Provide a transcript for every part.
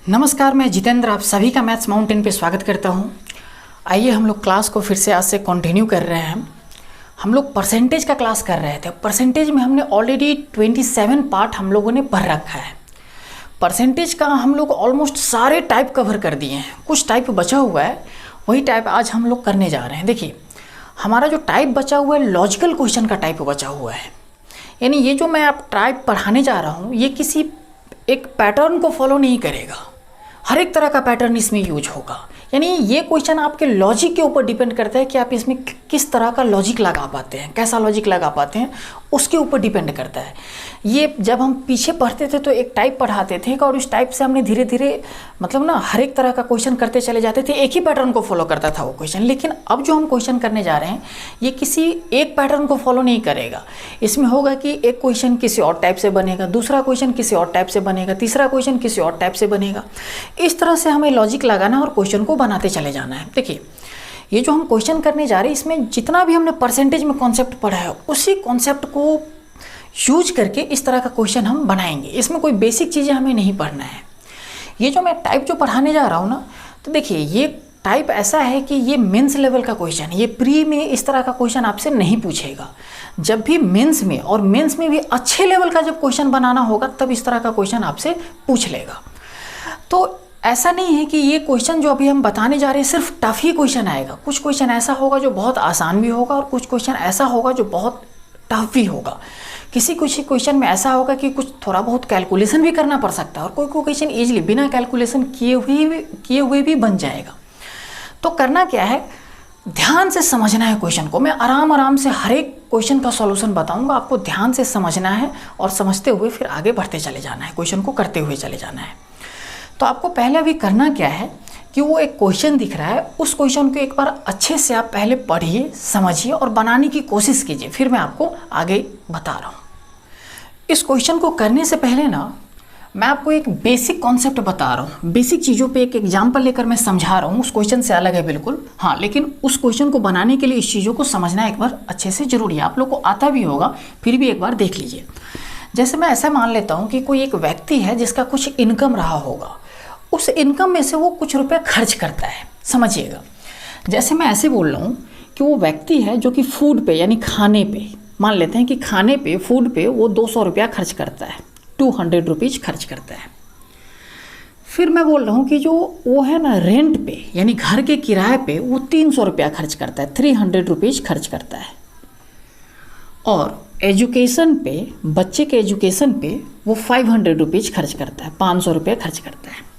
नमस्कार, मैं जितेंद्र आप सभी का मैथ्स माउंटेन पे स्वागत करता हूँ। आइए हम लोग क्लास को फिर से आज से कंटिन्यू कर रहे हैं। हम लोग परसेंटेज का क्लास कर रहे थे। परसेंटेज में हमने ऑलरेडी 27 पार्ट हम लोगों ने पढ़ रखा है। परसेंटेज का हम लोग ऑलमोस्ट सारे टाइप कवर कर दिए हैं। कुछ टाइप बचा हुआ है, वही टाइप आज हम लोग करने जा रहे हैं। देखिए, हमारा जो टाइप बचा हुआ है लॉजिकल क्वेश्चन का टाइप बचा हुआ है। यानी ये जो मैं आप टाइप पढ़ाने जा रहा हूँ ये किसी एक पैटर्न को फॉलो नहीं करेगा, हर एक तरह का पैटर्न इसमें यूज होगा। यानी ये क्वेश्चन आपके लॉजिक के ऊपर डिपेंड करता है कि आप इसमें किस तरह का लॉजिक लगा पाते हैं, कैसा लॉजिक लगा पाते हैं, उसके ऊपर डिपेंड करता है। ये जब हम पीछे पढ़ते थे तो एक टाइप पढ़ाते थे और उस टाइप से हमने धीरे धीरे मतलब ना हर एक तरह का क्वेश्चन करते चले जाते थे, एक ही पैटर्न को फॉलो करता था वो क्वेश्चन। लेकिन अब जो हम क्वेश्चन करने जा रहे हैं ये किसी एक पैटर्न को फॉलो नहीं करेगा। इसमें होगा कि एक क्वेश्चन किसी और टाइप से बनेगा, दूसरा क्वेश्चन किसी और टाइप से बनेगा, तीसरा क्वेश्चन किसी और टाइप से बनेगा। इस तरह से हमें लॉजिक लगाना और क्वेश्चन को बनाते चले जाना है। देखिए, ये जो हम क्वेश्चन करने जा रहे हैं इसमें जितना भी हमने परसेंटेज में कॉन्सेप्ट पढ़ा है उसी कॉन्सेप्ट को यूज करके इस तरह का क्वेश्चन हम बनाएंगे। इसमें कोई बेसिक चीज़ें हमें नहीं पढ़ना है। ये जो मैं टाइप जो पढ़ाने जा रहा हूँ ना, तो देखिए ये टाइप ऐसा है कि ये मेंस लेवल का क्वेश्चन है। ये प्री में इस तरह का क्वेश्चन आपसे नहीं पूछेगा। जब भी मेंस में और मेंस में भी अच्छे लेवल का जब क्वेश्चन बनाना होगा तब इस तरह का क्वेश्चन आपसे पूछ लेगा। तो ऐसा नहीं है कि ये क्वेश्चन जो अभी हम बताने जा रहे हैं सिर्फ टफ ही क्वेश्चन आएगा। कुछ क्वेश्चन ऐसा होगा जो बहुत आसान भी होगा और कुछ क्वेश्चन ऐसा होगा जो बहुत टफ भी होगा। किसी कुछ क्वेश्चन में ऐसा होगा कि कुछ थोड़ा बहुत कैलकुलेशन भी करना पड़ सकता है और कोई क्वेश्चन ईजिली बिना कैलकुलेशन किए हुए भी बन जाएगा। तो करना क्या है, ध्यान से समझना है क्वेश्चन को। मैं आराम से हर एक क्वेश्चन का सॉल्यूशन बताऊंगा, आपको ध्यान से समझना है और समझते हुए फिर आगे बढ़ते चले जाना है, क्वेश्चन को करते हुए चले जाना है। तो आपको पहले अभी करना क्या है कि वो एक क्वेश्चन दिख रहा है, उस क्वेश्चन को एक बार अच्छे से आप पहले पढ़िए, समझिए और बनाने की कोशिश कीजिए, फिर मैं आपको आगे बता रहा हूँ। इस क्वेश्चन को करने से पहले ना मैं आपको एक बेसिक कॉन्सेप्ट बता रहा हूँ। बेसिक चीज़ों पे एक एग्जाम्पल लेकर मैं समझा रहा हूँ। उस क्वेश्चन से अलग है बिल्कुल, हाँ, लेकिन उस क्वेश्चन को बनाने के लिए इस चीज़ों को समझना एक बार अच्छे से जरूरी है। आप लोग को आता भी होगा, फिर भी एक बार देख लीजिए। जैसे मैं ऐसा मान लेता हूँ कि कोई एक व्यक्ति है जिसका कुछ इनकम रहा होगा, उस इनकम में से वो कुछ रुपए खर्च करता है। समझिएगा, जैसे मैं ऐसे बोल रहा हूँ कि वो व्यक्ति है जो कि फूड पे यानी खाने पे, मान लेते हैं कि खाने पे फूड पे वो 200 रुपया खर्च करता है, 200 रुपीज़ खर्च करता है। फिर मैं बोल रहा हूँ कि जो वो है ना रेंट पे यानी घर के किराए पे वो 300 रुपया खर्च करता है, 300 रुपीज़ खर्च करता है। और एजुकेशन पे, बच्चे के एजुकेशन पे वो 500 रुपीज़ खर्च करता है, 500 रुपया खर्च करता है।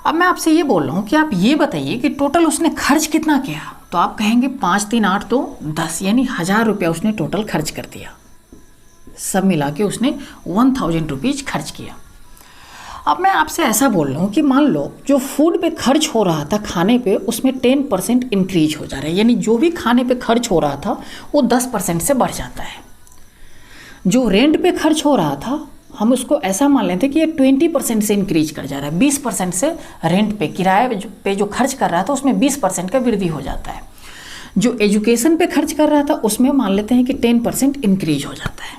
अब मैं आपसे ये बोल रहा हूँ कि आप ये बताइए कि टोटल उसने खर्च कितना किया। तो आप कहेंगे 5 3 8 तो 10, यानी 1000 रुपया उसने टोटल खर्च कर दिया। सब मिला के उसने 1000 रुपीज़ खर्च किया। अब मैं आपसे ऐसा बोल रहा हूँ कि मान लो जो फूड पे खर्च हो रहा था खाने पे, उसमें 10% इंक्रीज हो जा रहा है। यानी जो भी खाने पे खर्च हो रहा था वो 10% से बढ़ जाता है। जो रेंट पे खर्च हो रहा था हम उसको ऐसा मान लेते हैं कि ये 20% से इंक्रीज कर जा रहा है। 20% से रेंट पे, किराए पे जो खर्च कर रहा था उसमें 20% का वृद्धि हो जाता है। जो एजुकेशन पे खर्च कर रहा था उसमें मान लेते हैं कि 10% इंक्रीज हो जाता है।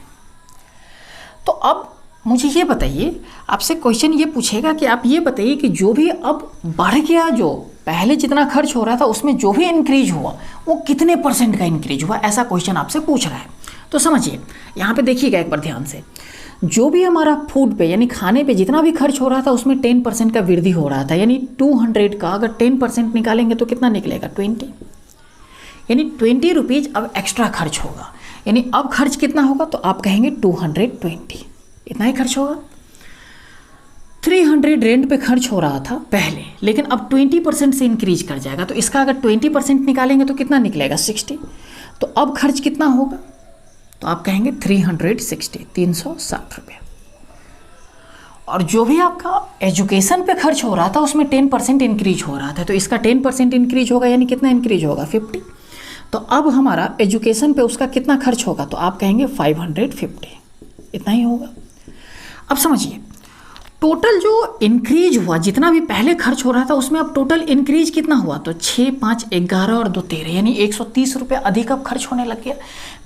तो अब मुझे ये बताइए, आपसे क्वेश्चन ये पूछेगा कि आप ये बताइए कि जो भी अब बढ़ गया, जो पहले जितना खर्च हो रहा था उसमें जो भी इंक्रीज हुआ वो कितने % का इंक्रीज हुआ, ऐसा क्वेश्चन आपसे पूछ रहा है। तो समझिए, यहाँ पे देखिएगा एक बार ध्यान से। जो भी हमारा फूड पे यानी खाने पे जितना भी खर्च हो रहा था उसमें 10% का वृद्धि हो रहा था। यानी 200 का अगर 10% निकालेंगे तो कितना निकलेगा, 20। यानी 20 रुपीज़ अब एक्स्ट्रा खर्च होगा। यानी अब खर्च कितना होगा, तो आप कहेंगे 220, इतना ही खर्च होगा। 300 रेंट पे खर्च हो रहा था पहले, लेकिन अब 20% से इंक्रीज कर जाएगा। तो इसका अगर 20% निकालेंगे तो कितना निकलेगा, 60। तो अब खर्च कितना होगा, तो आप कहेंगे 360, 360 रुपये। और जो भी आपका एजुकेशन पे खर्च हो रहा था उसमें 10% इंक्रीज हो रहा था, तो इसका 10% इंक्रीज होगा, यानी कितना इंक्रीज होगा, 50। तो अब हमारा एजुकेशन पे उसका कितना खर्च होगा, तो आप कहेंगे 550, इतना ही होगा। अब समझिए, टोटल जो इंक्रीज हुआ, जितना भी पहले खर्च हो रहा था उसमें अब टोटल इंक्रीज कितना हुआ, तो 6 5 11 और 2 13, यानी 130 रुपये अधिक अब खर्च होने लग गया।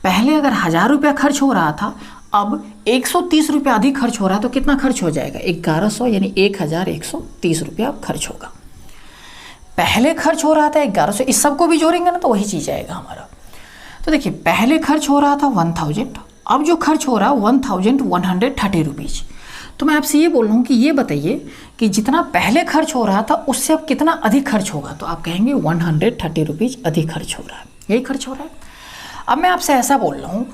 पहले अगर 1000 रुपया खर्च हो रहा था, अब 130 रुपये अधिक खर्च हो रहा है तो कितना खर्च हो जाएगा? 1100 यानी 1130 रुपया खर्च होगा। पहले खर्च हो रहा था 1100, इस सबको भी जोड़ेंगे ना तो वही चीज़ आएगा हमारा। तो देखिए पहले खर्च हो रहा था 1000, अब जो खर्च हो रहा है 1130 रुपीज़। तो मैं आपसे ये बोल रहा हूँ कि ये बताइए कि जितना पहले खर्च हो रहा था उससे अब कितना अधिक खर्च होगा? तो आप कहेंगे 130 रुपीज़ अधिक खर्च हो रहा है, यही खर्च हो रहा है। अब मैं आपसे ऐसा बोल रहा हूँ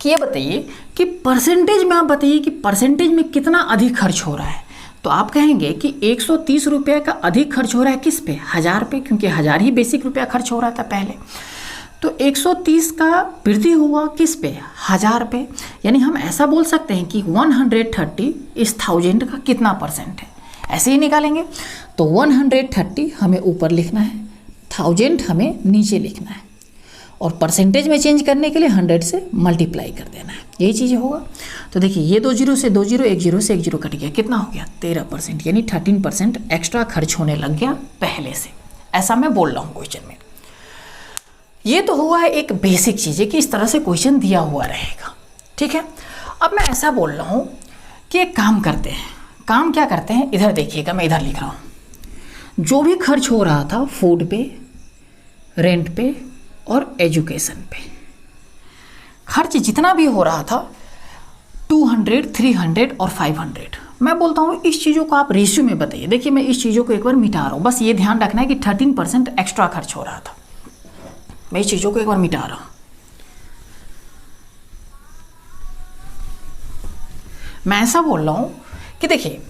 कि ये बताइए कि परसेंटेज में, आप बताइए कि परसेंटेज में कितना अधिक खर्च हो रहा है? तो आप कहेंगे कि 130 रुपये का अधिक खर्च हो रहा है किस पे? 1000 पे, क्योंकि 1000 ही बेसिक रुपया खर्च हो रहा था पहले। तो 130 का वृद्धि हुआ किस पे? 1000 पे। यानी हम ऐसा बोल सकते हैं कि 130 इस 1000 का कितना परसेंट है, ऐसे ही निकालेंगे। तो 130 हमें ऊपर लिखना है, 1000 हमें नीचे लिखना है, और परसेंटेज में चेंज करने के लिए 100 से मल्टीप्लाई कर देना है, यही चीज़ होगा। तो देखिए ये 2 जीरो से 2 जीरो, 1 जीरो से 1 जीरो कट गया, कितना हो गया? 13%, यानी 13% एक्स्ट्रा खर्च होने लग गया पहले से। ऐसा मैं बोल रहा हूँ क्वेश्चन में। ये तो हुआ है एक बेसिक चीज़ है कि इस तरह से क्वेश्चन दिया हुआ रहेगा, ठीक है। अब मैं ऐसा बोल रहा हूँ कि एक काम करते हैं। काम क्या करते हैं? इधर देखिएगा, मैं इधर लिख रहा हूँ। जो भी खर्च हो रहा था फूड पे, रेंट पे और एजुकेशन पे, खर्च जितना भी हो रहा था 200, 300 और 500, मैं बोलता हूँ इस चीज़ों को आप रेशियो में बताइए। देखिए मैं इस चीज़ों को एक बार मिटा रहा हूँ, बस ये ध्यान रखना है कि 13% एक्स्ट्रा खर्च हो रहा था। मैं इस चीज़ों को एक बार मिटा रहा हूँ। मैं ऐसा बोल रहा हूँ कि देखिए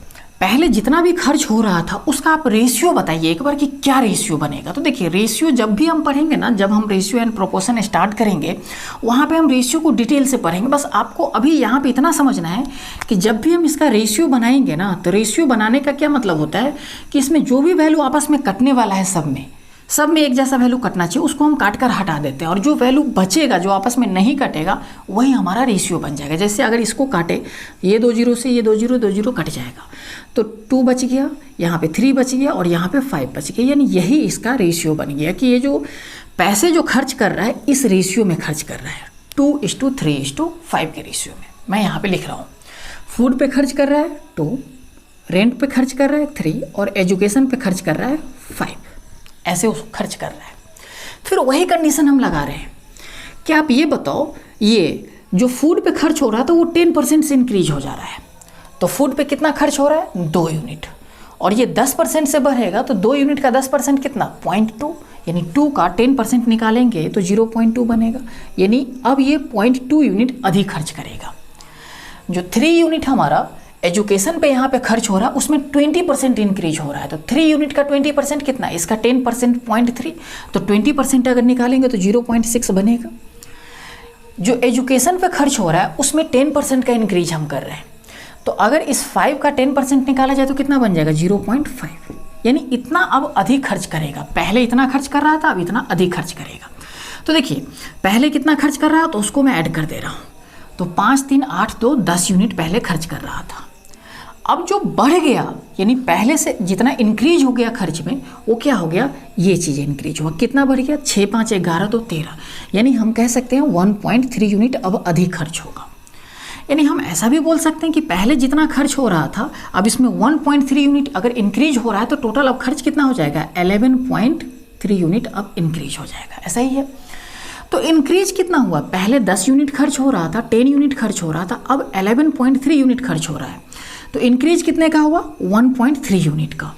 पहले जितना भी खर्च हो रहा था उसका आप रेशियो बताइए एक बार कि क्या रेशियो बनेगा। तो देखिए रेशियो जब भी हम पढ़ेंगे ना, जब हम रेशियो एंड प्रोपोर्शन स्टार्ट करेंगे वहाँ पे हम रेशियो को डिटेल से पढ़ेंगे। बस आपको अभी यहाँ पे इतना समझना है कि जब भी हम इसका रेशियो बनाएंगे ना, तो रेशियो बनाने का क्या मतलब होता है कि इसमें जो भी वैल्यू आपस में कटने वाला है सब में एक जैसा वैल्यू कटना चाहिए, उसको हम काट कर हटा देते हैं, और जो वैल्यू बचेगा जो आपस में नहीं कटेगा वही हमारा रेशियो बन जाएगा। जैसे अगर इसको काटे, ये 2 जीरो से ये 2 जीरो कट जाएगा, तो 2 बच गया, यहाँ पे 3 बच गया और यहाँ पे 5 बच गया, यानी यही इसका रेशियो बन गया कि ये जो पैसे जो खर्च कर रहा है इस रेशियो में खर्च कर रहा है, 2:3:5 के रेशियो में। मैं यहाँ पे लिख रहा हूँ फूड पे खर्च कर रहा है 2, रेंट पे खर्च कर रहा है 3 और एजुकेशन पे खर्च कर रहा है 5, ऐसे उसको खर्च कर रहा है। फिर वही कंडीशन हम लगा रहे हैं कि आप ये बताओ, ये जो फूड पे खर्च हो रहा था वो 10% से इंक्रीज हो जा रहा है, तो फूड पे कितना खर्च हो रहा है? 2 यूनिट, और ये 10% से बढ़ेगा तो 2 यूनिट का 10% कितना? 0.2, यानी 2 का 10% निकालेंगे तो 0.2 बनेगा, यानी अब ये 0.2 यूनिट अधिक खर्च करेगा। जो 3 यूनिट हमारा एजुकेशन पे यहाँ पे खर्च हो रहा है उसमें 20% इंक्रीज हो रहा है, तो 3 यूनिट का 20% कितना? इसका 10% 0.3, तो 20% अगर निकालेंगे तो 0.6 बनेगा। जो एजुकेशन पे खर्च हो रहा है उसमें 10% का इंक्रीज हम कर रहे हैं, तो अगर इस 5 का 10% निकाला जाए तो कितना बन जाएगा? 0.5, यानी इतना अब अधिक खर्च करेगा। पहले इतना खर्च कर रहा था, अब इतना अधिक खर्च करेगा। तो देखिए पहले कितना खर्च कर रहा है तो उसको मैं ऐड कर दे रहा हूँ, तो 5, 3, 8, 2, 10 यूनिट पहले खर्च कर रहा था। अब जो बढ़ गया, यानी पहले से जितना इंक्रीज हो गया खर्च में, वो क्या हो गया? ये चीज़ इंक्रीज हुआ। कितना बढ़ गया? 6, 5, 11, 2, 13, यानी हम कह सकते हैं 1.3 यूनिट अब अधिक खर्च होगा। यानी हम ऐसा भी बोल सकते हैं कि पहले जितना खर्च हो रहा था अब इसमें 1.3 यूनिट अगर इंक्रीज हो रहा है तो टोटल अब खर्च कितना हो जाएगा? 11.3 यूनिट अब इंक्रीज हो जाएगा। ऐसा ही है। तो इंक्रीज कितना हुआ? पहले 10 यूनिट खर्च हो रहा था, 10 यूनिट खर्च हो रहा था, अब 11.3 यूनिट खर्च हो रहा है, तो इंक्रीज कितने का हुआ? 1.3 यूनिट का।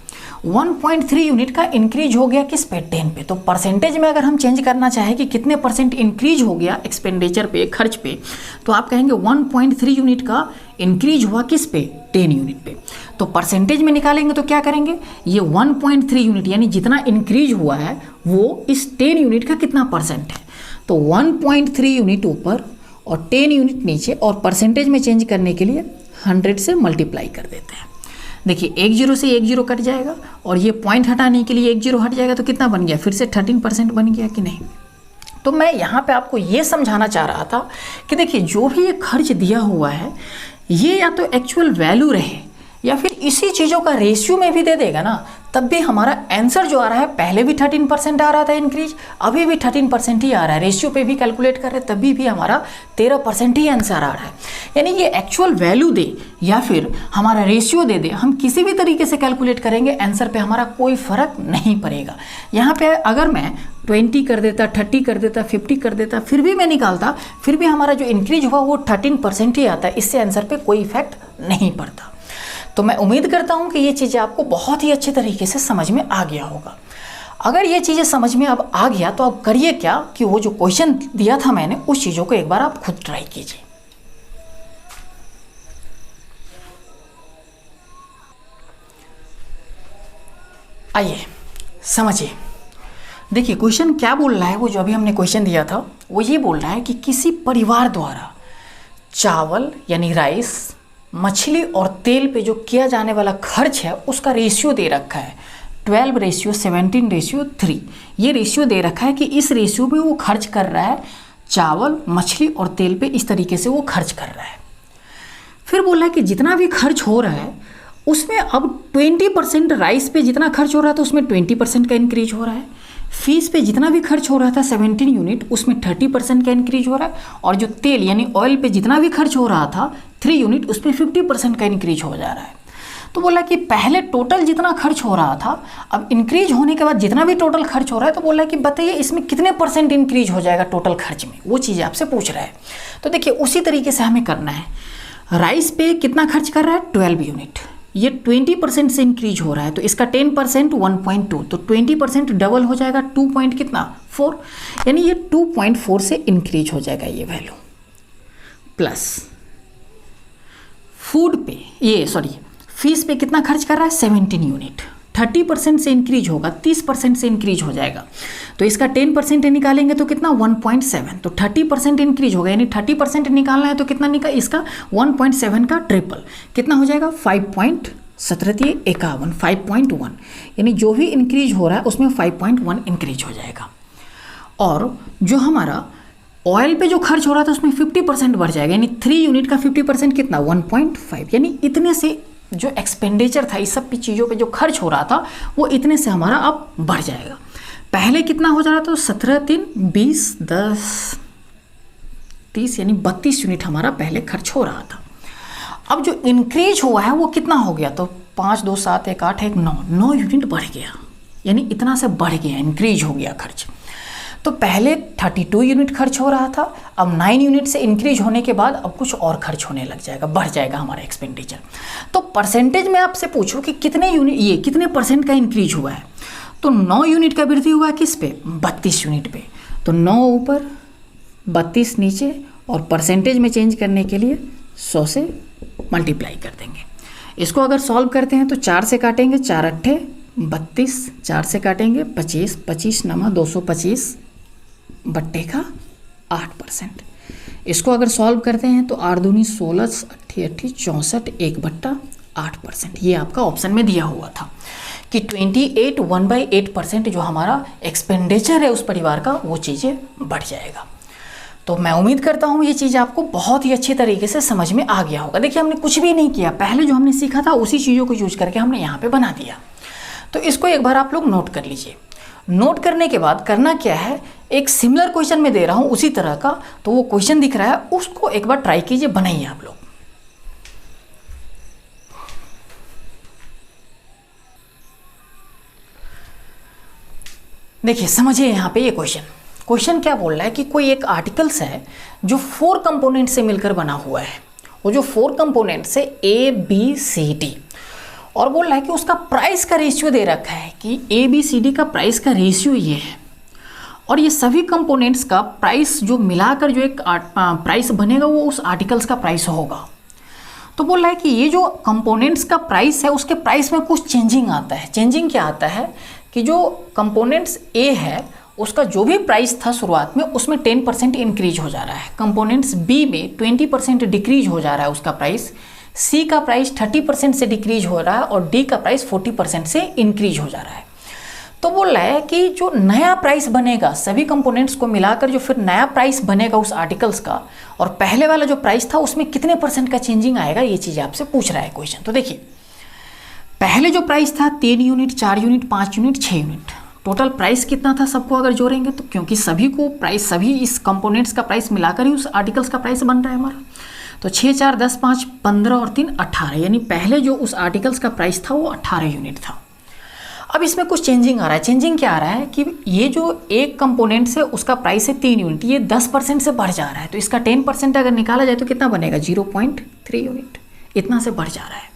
1.3 यूनिट का इंक्रीज हो गया किस पे? 10 पे। तो परसेंटेज में अगर हम चेंज करना चाहें कि कितने % इंक्रीज हो गया एक्सपेंडिचर पे, खर्च पे, तो आप कहेंगे 1.3 यूनिट का इंक्रीज हुआ किस पे? 10 यूनिट पे। तो परसेंटेज में निकालेंगे तो क्या करेंगे? ये 1.3 यूनिट यानी जितना इंक्रीज हुआ है वो इस 10 यूनिट का कितना % है, तो 1.3 यूनिट ऊपर और 10 यूनिट नीचे, और परसेंटेज में चेंज करने के लिए 100 से मल्टीप्लाई कर देते हैं। देखिए 1 जीरो से 1 जीरो कट जाएगा और ये पॉइंट हटाने के लिए 1 जीरो हट जाएगा, तो कितना बन गया? फिर से 13% बन गया कि नहीं? तो मैं यहाँ पे आपको ये समझाना चाह रहा था कि देखिए जो भी ये खर्च दिया हुआ है ये या तो एक्चुअल वैल्यू रहे या फिर इसी चीज़ों का रेशियो में भी दे देगा ना, तब भी हमारा आंसर जो आ रहा है, पहले भी 13% आ रहा था इंक्रीज, अभी भी 13% ही आ रहा है। रेशियो पे भी कैलकुलेट कर रहे हैं तभी भी हमारा 13% ही आंसर आ रहा है। यानी ये एक्चुअल वैल्यू दे या फिर हमारा रेशियो दे दे, हम किसी भी तरीके से कैलकुलेट करेंगे, आंसर पे हमारा कोई फ़र्क नहीं पड़ेगा। यहाँ पे अगर मैं 20 कर देता, 30 कर देता, 50 कर देता, फिर भी मैं निकालता, फिर भी हमारा जो इंक्रीज हुआ वो 13% ही आता है। इससे आंसर पे कोई इफेक्ट नहीं पड़ता। तो मैं उम्मीद करता हूँ कि ये चीज़ें आपको बहुत ही अच्छे तरीके से समझ में आ गया होगा। अगर ये चीज़ें समझ में अब आ गया तो आप करिए क्या कि वो जो क्वेश्चन दिया था मैंने, उस चीज़ों को एक बार आप खुद ट्राई कीजिए। आइए समझिए। देखिए क्वेश्चन क्या बोल रहा है, वो जो अभी हमने क्वेश्चन दिया था वो ये बोल रहा है कि किसी परिवार द्वारा चावल यानी राइस, मछली और तेल पे जो किया जाने वाला खर्च है उसका रेशियो दे रखा है 12:17:3। ये रेशियो दे रखा है कि इस रेशियो में वो खर्च कर रहा है चावल, मछली और तेल पे, इस तरीके से वो खर्च कर रहा है। फिर बोला है कि जितना भी खर्च हो रहा है उसमें अब 20% राइस पे जितना खर्च हो रहा था उसमें 20% का इंक्रीज हो रहा है। फीस पे जितना भी खर्च हो रहा था 17 यूनिट, उसमें 30% का इंक्रीज हो रहा है। और जो तेल यानी ऑयल पे जितना भी खर्च हो रहा था 3 यूनिट, उसमें 50% का इंक्रीज हो जा रहा है। तो बोला कि पहले टोटल जितना खर्च हो रहा था, अब इंक्रीज होने के बाद जितना भी टोटल खर्च हो रहा है, तो बोला कि बताइए इसमें कितने % इंक्रीज हो जाएगा टोटल खर्च में, वो चीज़ आपसे पूछ रहा है। तो देखिए उसी तरीके से हमें करना है। राइस पे कितना खर्च कर रहा है 12 यूनिट, ये 20% से इंक्रीज हो रहा है, तो इसका 10% 1.2, तो 20% डबल हो जाएगा 2.4, यानी ये 2.4 से इंक्रीज हो जाएगा ये वैल्यू। प्लस फूड पे फीस पे कितना खर्च कर रहा है 17 यूनिट, 30% से इंक्रीज होगा, 30% से इंक्रीज हो जाएगा, तो इसका 10% निकालेंगे तो कितना 1.7, तो 30% इंक्रीज होगा, यानी 30% निकालना है तो कितना निकाल, इसका 1.7 का ट्रिपल कितना हो जाएगा 5.51, यानी जो भी इंक्रीज हो रहा है उसमें 5.1 इंक्रीज हो जाएगा। और जो हमारा ऑयल पे जो खर्च हो रहा था उसमें 50% बढ़ जाएगा, यानी 3 यूनिट का 50% कितना 1.5, यानी इतने से जो एक्सपेंडिचर था इस सब चीज़ों पे जो खर्च हो रहा था वो इतने से हमारा अब बढ़ जाएगा। पहले कितना हो जा रहा था 17 3 20 10 30, यानी 32 यूनिट हमारा पहले खर्च हो रहा था। अब जो इंक्रीज हुआ है वो कितना हो गया, तो 5 2 7 1 8 1 9 यूनिट बढ़ गया, यानी इतना से बढ़ गया, इंक्रीज हो गया खर्च। तो पहले 32 यूनिट खर्च हो रहा था, अब 9 यूनिट से इंक्रीज होने के बाद अब कुछ और खर्च होने लग जाएगा, बढ़ जाएगा हमारा एक्सपेंडिचर। तो परसेंटेज में आपसे पूछो कि कितने यूनिट, ये कितने % का इंक्रीज हुआ है, तो 9 यूनिट का वृद्धि हुआ है किस पे 32 यूनिट पे, तो 9 ऊपर 32 नीचे, और परसेंटेज में चेंज करने के लिए 100 से मल्टीप्लाई कर देंगे। इसको अगर सॉल्व करते हैं तो 4 से काटेंगे, 4 अट्ठे 32, 4 से काटेंगे 25, 25 नमा 225 बट्टे का 8%। इसको अगर सॉल्व करते हैं तो 8 दूनी 16, 8 8 64, 1/8%। ये आपका ऑप्शन में दिया हुआ था कि 28 1/8% जो हमारा एक्सपेंडिचर है उस परिवार का, वो चीज़ें बढ़ जाएगा। तो मैं उम्मीद करता हूँ ये चीज़ आपको बहुत ही अच्छी तरीके से समझ में आ गया होगा। देखिए हमने कुछ भी नहीं किया, पहले जो हमने सीखा था उसी चीज़ों को यूज करके हमने यहाँ पे बना दिया। तो इसको एक बार आप लोग नोट कर लीजिए। नोट करने के बाद करना क्या है, एक सिमिलर क्वेश्चन में दे रहा हूँ उसी तरह का, तो वो क्वेश्चन दिख रहा है उसको एक बार ट्राई कीजिए, बनाइए आप लोग। देखिए समझिए यहाँ पे ये क्वेश्चन क्या बोल रहा है कि कोई एक आर्टिकल्स है जो 4 कंपोनेंट से मिलकर बना हुआ है। वो जो 4 कंपोनेंट से ABCD, और बोल रहा है कि उसका प्राइस का रेशियो दे रखा है कि ABCD का प्राइस का रेशियो ये है, और ये सभी कंपोनेंट्स का प्राइस जो मिलाकर जो एक प्राइस बनेगा वो उस आर्टिकल्स का प्राइस होगा। तो बोल रहा है कि ये जो कंपोनेंट्स का प्राइस है उसके प्राइस में कुछ चेंजिंग आता है। चेंजिंग क्या आता है कि जो कंपोनेंट्स A है उसका जो भी प्राइस था शुरुआत में उसमें 10% इंक्रीज हो जा रहा है, कंपोनेंट्स B में 20% डिक्रीज हो जा रहा है उसका प्राइस, C का प्राइस 30% से डिक्रीज हो रहा है, और D का प्राइस 40% से इंक्रीज हो जा रहा है। तो बोल रहा है कि जो नया प्राइस बनेगा सभी कंपोनेंट्स को मिलाकर, जो फिर नया प्राइस बनेगा उस आर्टिकल्स का, और पहले वाला जो प्राइस था उसमें कितने % का चेंजिंग आएगा, ये चीज़ आपसे पूछ रहा है क्वेश्चन। तो देखिए पहले जो प्राइस था 3 unit, 4 unit, 5 unit, 6 unit, total price कितना था सबको अगर जोड़ेंगे तो, क्योंकि सभी को प्राइस, सभी इस कंपोनेंट्स का प्राइस मिलाकर ही उस आर्टिकल्स का प्राइस बन रहा है हमारा। तो 6, 4, 10, 5, 15 और 3, 18, यानी पहले जो उस आर्टिकल्स का प्राइस था वो 18 यूनिट था। अब इसमें कुछ चेंजिंग आ रहा है। चेंजिंग क्या आ रहा है कि ये जो एक कंपोनेंट से उसका प्राइस है 3 यूनिट, ये 10% से बढ़ जा रहा है। तो इसका 10% अगर निकाला जाए तो कितना बनेगा, 0.3 यूनिट, इतना से बढ़ जा रहा है।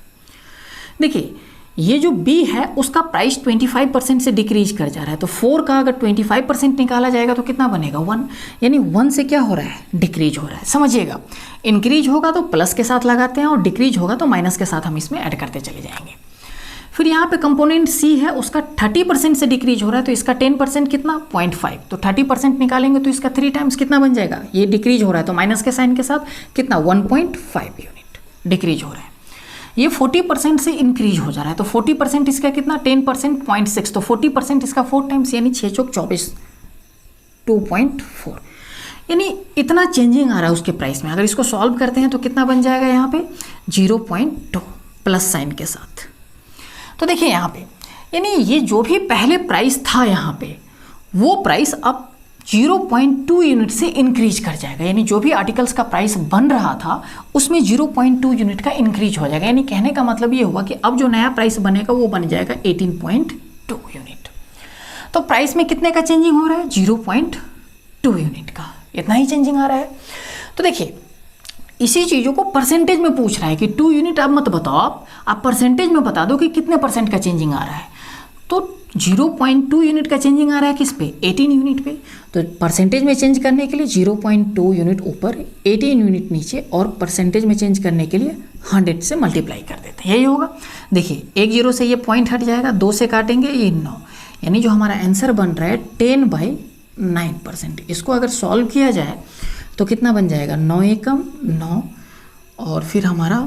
देखिए ये जो B है उसका प्राइस 25% से डिक्रीज कर जा रहा है। तो 4 का अगर 25% निकाला जाएगा तो कितना बनेगा, 1, यानी 1 से क्या हो रहा है, डिक्रीज हो रहा है। समझिएगा, इंक्रीज होगा तो प्लस के साथ लगाते हैं और डिक्रीज होगा तो माइनस के साथ हम इसमें ऐड करते चले जाएंगे। फिर यहाँ पे कंपोनेंट C है, उसका 30% से डिक्रीज हो रहा है, तो इसका 10% कितना, 0.5, तो 30% निकालेंगे तो इसका 3 टाइम्स कितना बन जाएगा, ये डिक्रीज हो रहा है तो माइनस के साइन के साथ कितना, 1.5 यूनिट डिक्रीज हो रहा है। ये 40% से इंक्रीज हो जा रहा है, तो 40% इसका कितना, 10%, 0.6, तो 40% इसका 4 टाइम्स, यानी 6 चौक 24, 2.4, यानी इतना चेंजिंग आ रहा है उसके प्राइस में। अगर इसको सॉल्व करते हैं तो कितना बन जाएगा यहाँ पे, 0.2 प्लस साइन के साथ। तो देखिए यहाँ पे, यानी ये जो भी पहले प्राइस था यहाँ पे, वो प्राइस अब 0.2 यूनिट से इंक्रीज कर जाएगा, यानी जो भी आर्टिकल्स का प्राइस बन रहा था उसमें 0.2 यूनिट का इंक्रीज हो जाएगा। यानी कहने का मतलब ये हुआ कि अब जो नया प्राइस बनेगा वो बन जाएगा 18.2 यूनिट। तो प्राइस में कितने का चेंजिंग हो रहा है, 0.2 यूनिट का, इतना ही चेंजिंग आ रहा है। तो देखिए इसी चीज़ों को परसेंटेज में पूछ रहा है कि 2 यूनिट अब मत बताओ, आप परसेंटेज में बता दो कि कितने % का चेंजिंग आ रहा है। तो 0.2 यूनिट का चेंजिंग आ रहा है किस पे, 18 यूनिट पे। तो परसेंटेज में चेंज करने के लिए 0.2 यूनिट ऊपर, 18 यूनिट नीचे, और परसेंटेज में चेंज करने के लिए 100 से मल्टीप्लाई कर देते हैं, यही होगा। देखिए 1 0 से ये पॉइंट हट जाएगा, 2 से काटेंगे ये 9, यानी जो हमारा आंसर बन रहा है 10/9%। इसको अगर सॉल्व किया जाए तो कितना बन जाएगा, 9 एकम 9, और फिर हमारा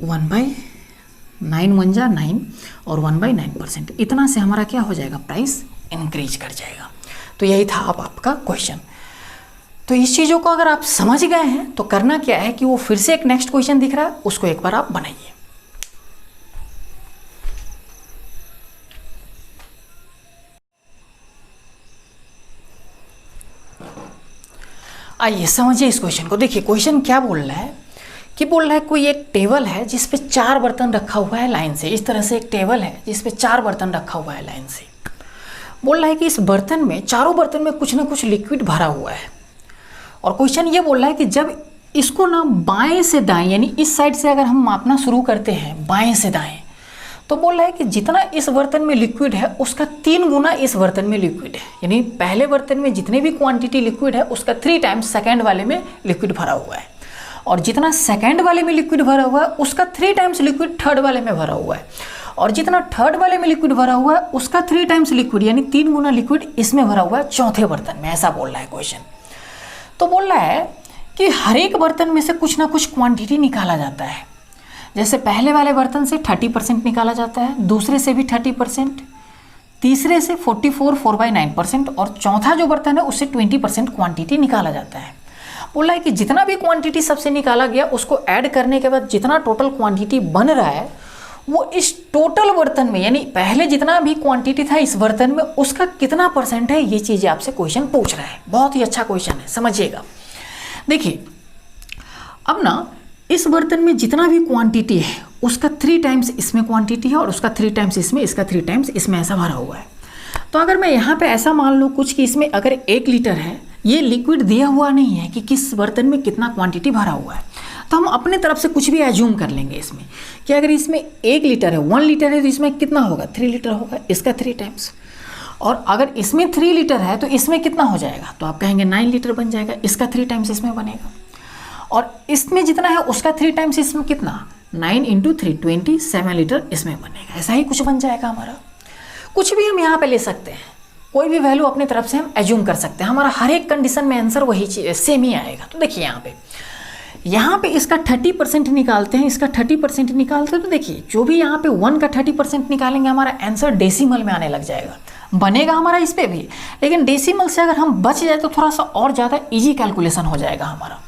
1/9 1 जा 9 और 1/9%, इतना से हमारा क्या हो जाएगा, प्राइस इंक्रीज कर जाएगा। तो यही था अब आपका क्वेश्चन। तो इस चीज़ों को अगर आप समझ गए हैं तो करना क्या है कि वो फिर से एक नेक्स्ट क्वेश्चन दिख रहा है, उसको एक बार आप बनाइए। आइए समझिए इस क्वेश्चन को। देखिए क्वेश्चन क्या बोल रहा है कि बोल रहा है कोई एक टेबल है जिस पे 4 बर्तन रखा हुआ है लाइन से। इस तरह से एक टेबल है जिस पे 4 बर्तन रखा हुआ है लाइन से। बोल रहा है कि इस बर्तन में, चारों बर्तन में कुछ ना कुछ लिक्विड भरा हुआ है, और क्वेश्चन ये बोल रहा है कि जब इसको ना बाएं से दाएं, यानी इस साइड से अगर हम मापना शुरू करते हैं बाएं से दाएं, तो बोल रहा है कि जितना इस बर्तन में लिक्विड है उसका 3 गुना इस बर्तन में लिक्विड है। यानी पहले बर्तन में जितने भी क्वांटिटी लिक्विड है उसका 3 टाइम्स सेकेंड वाले में लिक्विड भरा हुआ है, और जितना सेकेंड वाले में लिक्विड भरा हुआ है उसका 3 टाइम्स लिक्विड थर्ड वाले में भरा हुआ है, और जितना थर्ड वाले में लिक्विड भरा हुआ है उसका 3 टाइम्स लिक्विड, यानी 3 गुना लिक्विड इसमें भरा हुआ है चौथे बर्तन में। ऐसा बोल रहा है क्वेश्चन। तो बोल रहा है कि हर एक बर्तन में से कुछ ना कुछ क्वांटिटी निकाला जाता है। जैसे पहले वाले बर्तन से 30% निकाला जाता है, दूसरे से भी 30%, तीसरे से 44 4/9%, और चौथा जो बर्तन है उससे 20% क्वांटिटी निकाला जाता है। बोला है कि जितना भी क्वांटिटी सबसे निकाला गया उसको ऐड करने के बाद जितना टोटल क्वांटिटी बन रहा है वो इस टोटल बर्तन में, यानी पहले जितना भी क्वांटिटी था इस बर्तन में उसका कितना % है, ये चीज़ें आपसे क्वेश्चन पूछ रहा है। बहुत ही अच्छा क्वेश्चन है, समझिएगा। देखिए अब ना इस बर्तन में जितना भी क्वांटिटी है उसका 3 टाइम्स इसमें क्वांटिटी है, और उसका 3 टाइम्स इसमें, इसका 3 टाइम्स इसमें, ऐसा भरा हुआ है। तो अगर मैं यहाँ पे ऐसा मान लूँ कुछ कि इसमें अगर 1 लीटर है, ये लिक्विड दिया हुआ नहीं है कि किस बर्तन में कितना क्वांटिटी भरा हुआ है, तो हम अपने तरफ से कुछ भी एज्यूम कर लेंगे इसमें कि अगर इसमें 1 लीटर है, 1 लीटर है, तो इसमें कितना होगा, 3 लीटर होगा, इसका 3 टाइम्स। और अगर इसमें 3 लीटर है तो इसमें कितना हो जाएगा, तो आप कहेंगे 9 लीटर बन जाएगा, इसका 3 टाइम्स इसमें बनेगा। और इसमें जितना है उसका 3 टाइम्स इसमें कितना, 9 × 3 27 लीटर इसमें बनेगा। ऐसा ही कुछ बन जाएगा हमारा। कुछ भी हम यहाँ पे ले सकते हैं, कोई भी वैल्यू अपनी तरफ से हम एज्यूम कर सकते हैं, हमारा हर एक कंडीशन में आंसर वही सेम ही आएगा। तो देखिए यहाँ पे इसका 30% निकालते हैं, इसका 30% निकालते हैं, तो देखिए जो भी यहाँ पे 1 का 30% निकालेंगे हमारा आंसर डेसिमल में आने लग जाएगा, बनेगा हमारा इस पर भी। लेकिन डेसिमल से अगर हम बच जाए तो थोड़ा सा और ज़्यादा ईजी कैलकुलेशन हो जाएगा हमारा।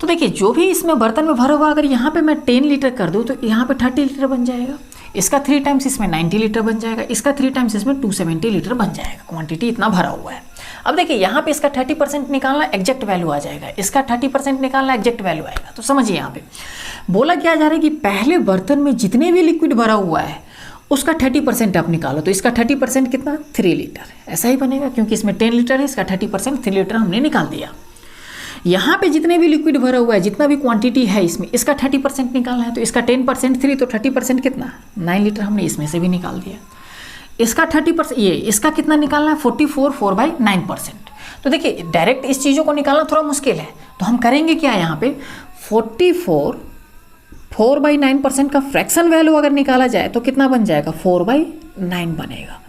तो देखिए जो भी इसमें बर्तन में भरा हुआ, अगर यहाँ पे मैं 10 लीटर कर दूँ तो यहाँ पे 30 लीटर बन जाएगा, इसका 3 टाइम्स इसमें 90 लीटर बन जाएगा, इसका 3 टाइम्स इसमें 270 लीटर बन जाएगा। क्वांटिटी इतना भरा हुआ है। अब देखिए यहाँ पे इसका 30% निकालना एग्जैक्ट वैल्यू आ जाएगा, इसका 30% निकालना एग्जैक्ट वैल्यू आएगा। तो समझिए यहाँ पे बोला क्या जा रहा है कि पहले बर्तन में जितने भी लिक्विड भरा हुआ है उसका 30% आप निकालो। तो इसका 30% कितना, 3 लीटर। ऐसा ही बनेगा क्योंकि इसमें 10 लीटर है, इसका 30% 3 लीटर हमने निकाल दिया। यहाँ पे जितने भी लिक्विड भरा हुआ है, जितना भी क्वांटिटी है इसमें, इसका 30% निकालना है। तो इसका 10% 3, तो 30% कितना, 9 लीटर हमने इसमें से भी निकाल दिया। इसका 30%, ये इसका कितना निकालना है, 44 4/9%। तो देखिए डायरेक्ट इस चीज़ों को निकालना थोड़ा मुश्किल है, तो हम करेंगे क्या, यहाँ पे 44 4/9% का फ्रैक्शन वैल्यू अगर निकाला जाए तो कितना बन जाएगा, 4/9 बनेगा।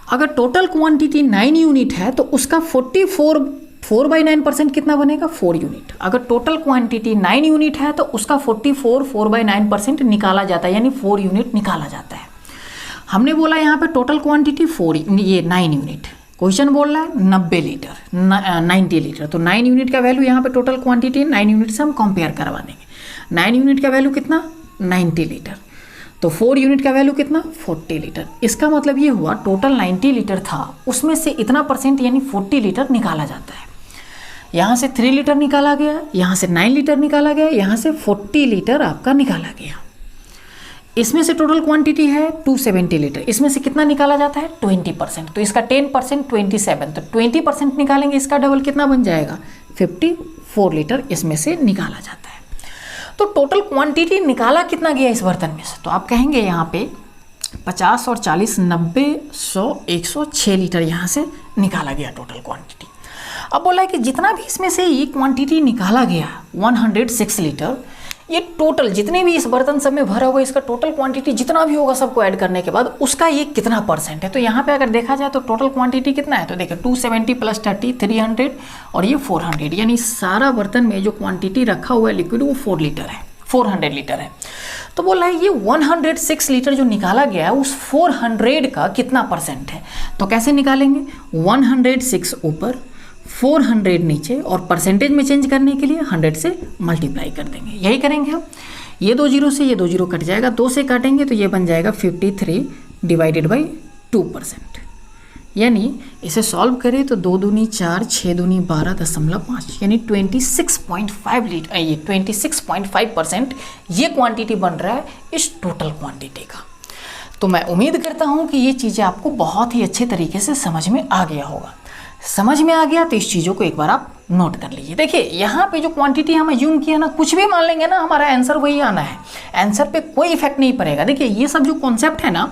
अगर टोटल क्वांटिटी 9 यूनिट है तो उसका 44 4/9% कितना बनेगा, 4 यूनिट। अगर टोटल क्वांटिटी 9 यूनिट है तो उसका 44 4/9% निकाला जाता है, यानी 4 यूनिट निकाला जाता है। हमने बोला यहाँ पे टोटल क्वांटिटी 9 यूनिट, क्वेश्चन बोल रहा है 90 लीटर 90 लीटर। तो 9 यूनिट का वैल्यू यहाँ पे टोटल क्वांटिटी 9 यूनिट से हम कंपेयर करवा देंगे। 9 यूनिट का वैल्यू कितना, 90 लीटर। तो 4 यूनिट का वैल्यू कितना, 40 लीटर। इसका मतलब ये हुआ टोटल 90 लीटर था, उसमें से इतना % यानी 40 लीटर निकाला जाता है। यहाँ से 3 लीटर निकाला गया, यहाँ से 9 लीटर निकाला गया, यहाँ से 40 लीटर आपका निकाला गया। इसमें से टोटल क्वांटिटी है 270 लीटर, इसमें से कितना निकाला जाता है, 20%। तो इसका 10% 27, तो 20% निकालेंगे, इसका डबल कितना बन जाएगा, 54 लीटर इसमें से निकाला जाता है। तो टोटल क्वांटिटी निकाला कितना गया इस बर्तन में से, तो आप कहेंगे यहाँ पे 50 और 40 90 100 106 लीटर यहाँ से निकाला गया टोटल क्वांटिटी। अब बोला है कि जितना भी इसमें से ये क्वांटिटी निकाला गया 106 लीटर, ये टोटल जितने भी इस बर्तन सब में भरा हुआ इसका टोटल क्वांटिटी जितना भी होगा सबको ऐड करने के बाद उसका ये कितना % है। तो यहाँ पे अगर देखा जाए तो टोटल क्वांटिटी कितना है, तो देखिए 270 + 30 300 और ये 400, यानी सारा बर्तन में जो क्वांटिटी रखा हुआ है लिक्विड वो 4 लीटर है, 400 लीटर है। तो बोल रहा है ये 106 लीटर जो निकाला गया है उस 400 का कितना % है। तो कैसे निकालेंगे, 106 ऊपर 400 नीचे और परसेंटेज में चेंज करने के लिए 100 से मल्टीप्लाई कर देंगे। यही करेंगे हम। ये 2 जीरो से ये 2 जीरो कट जाएगा, 2 से काटेंगे तो ये बन जाएगा 53 / 2%। यानी इसे सॉल्व करें तो 2 दूनी 4 6 दूनी 12.5 यानी 26.5 लीटर, ये 26.5% ये क्वांटिटी बन रहा है इस टोटल क्वांटिटी का। तो मैं उम्मीद करता हूँ कि ये चीज़ें आपको बहुत ही अच्छे तरीके से समझ में आ गया होगा। समझ में आ गया तो इस चीज़ों को एक बार आप नोट कर लीजिए। देखिए यहाँ पे जो क्वांटिटी हम अज्यूम किया ना, कुछ भी मान लेंगे ना हमारा आंसर वही आना है, आंसर पे कोई इफेक्ट नहीं पड़ेगा। देखिए ये सब जो कॉन्सेप्ट है ना,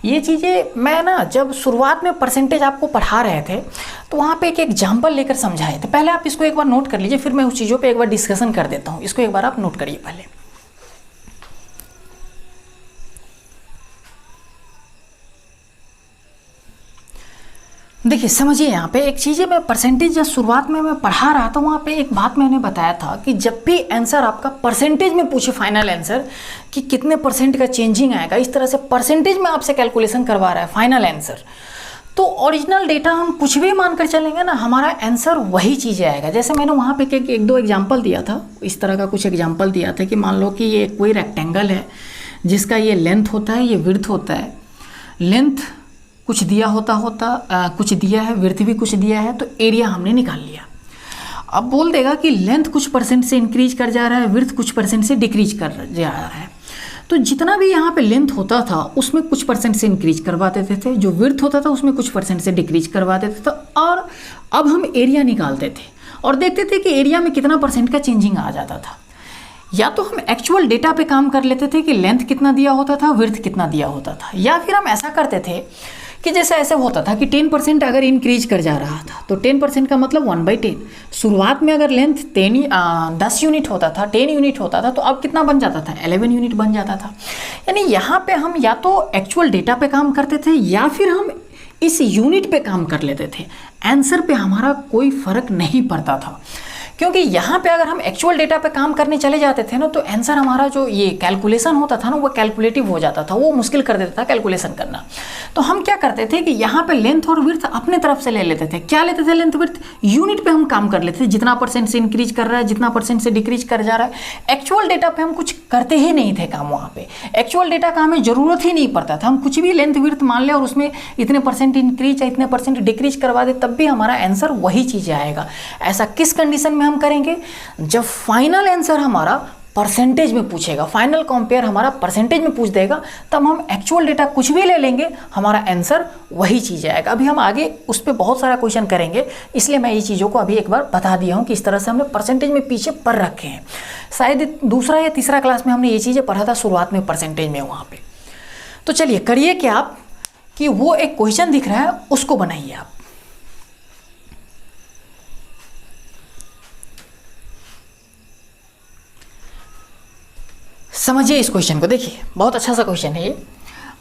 ये चीज़ें मैं ना जब शुरुआत में परसेंटेज आपको पढ़ा रहे थे तो वहाँ पे एक एग्जाम्पल लेकर समझाए थे। पहले आप इसको एक बार नोट कर लीजिए, फिर मैं उस चीज़ों पर एक बार डिस्कशन कर देता हूँ। इसको एक बार आप नोट करिए पहले। देखिए समझिए यहाँ पे एक चीज़ है, मैं परसेंटेज जब शुरुआत में मैं पढ़ा रहा था वहाँ पे एक बात मैंने बताया था कि जब भी आंसर आपका परसेंटेज में पूछे, फाइनल आंसर कि कितने % का चेंजिंग आएगा, इस तरह से परसेंटेज में आपसे कैलकुलेशन करवा रहा है फाइनल आंसर, तो ओरिजिनल डेटा हम कुछ भी मानकर चलेंगे ना, हमारा आंसर वही चीज़ें आएगा। जैसे मैंने वहाँ पे एक दो एग्जाम्पल दिया था, इस तरह का कुछ एग्जाम्पल दिया था कि मान लो कि ये कोई रेक्टेंगल है जिसका ये लेंथ होता है, ये विड्थ होता है। लेंथ कुछ दिया कुछ दिया है, विड्थ भी कुछ दिया है, तो एरिया हमने निकाल लिया। अब बोल देगा कि लेंथ कुछ % से इंक्रीज कर जा रहा है, विड्थ कुछ % से डिक्रीज कर जा रहा है। तो जितना भी यहाँ पे लेंथ होता था उसमें कुछ % से इंक्रीज करवा देते थे, जो विड्थ होता था उसमें कुछ % से डिक्रीज करवा देते थे, और अब हम एरिया निकालते थे और देखते थे कि एरिया में कितना % का चेंजिंग आ जाता था। या तो हम एक्चुअल डेटा पे काम कर लेते थे कि लेंथ कितना दिया होता था, विड्थ कितना दिया होता था, या फिर हम ऐसा करते थे कि जैसे ऐसे होता था कि 10% अगर इंक्रीज कर जा रहा था तो 10% का मतलब 1/10। शुरुआत में अगर लेंथ 10 यूनिट होता था, 10 यूनिट होता था, तो अब कितना बन जाता था, 11 यूनिट बन जाता था। यानी यहाँ पे हम या तो एक्चुअल डेटा पे काम करते थे या फिर हम इस यूनिट पे काम कर लेते थे। आंसर पे हमारा कोई फ़र्क नहीं पड़ता था, क्योंकि यहाँ पे अगर हम एक्चुअल डेटा पे काम करने चले जाते थे ना, तो आंसर हमारा जो ये कैलकुलेशन होता था ना, वो कैलकुलेटिव हो जाता था, वो मुश्किल कर देता था कैलकुलेशन करना। तो हम क्या करते थे कि यहाँ पे लेंथ और विड्थ अपने तरफ से ले लेते थे। क्या लेते थे? लेंथ विड्थ यूनिट पे हम काम कर लेते थे, जितना % से इंक्रीज कर रहा है, जितना % से डिक्रीज कर जा रहा है। एक्चुअल डेटा पे हम कुछ करते ही नहीं थे काम। वहाँ पे एक्चुअल डेटा का हमें जरूरत ही नहीं पड़ता था। हम कुछ भी लेंथ विड्थ मान ले और उसमें इतने % इंक्रीज या इतने % डिक्रीज करवा दे, तब भी हमारा आंसर वही चीज़ आएगा। ऐसा किस कंडीशन में हम करेंगे? जब फाइनल आंसर हमारा परसेंटेज में पूछेगा, फाइनल कंपेयर हमारा परसेंटेज में पूछ देगा, तब हम एक्चुअल डेटा कुछ भी ले लेंगे, हमारा आंसर वही चीज़ आएगा। अभी हम आगे उस पर बहुत सारा क्वेश्चन करेंगे, इसलिए मैं ये चीज़ों को अभी एक बार बता दिया हूँ कि इस तरह से हमने परसेंटेज में पीछे पढ़ रखे हैं। शायद दूसरा या तीसरा क्लास में हमने ये चीज़ें पढ़ा था शुरुआत में परसेंटेज में वहाँ पर। तो चलिए करिए क्या आप कि वो एक क्वेश्चन दिख रहा है उसको बनाइए आप। समझिए इस क्वेश्चन को, देखिए बहुत अच्छा सा क्वेश्चन है ये।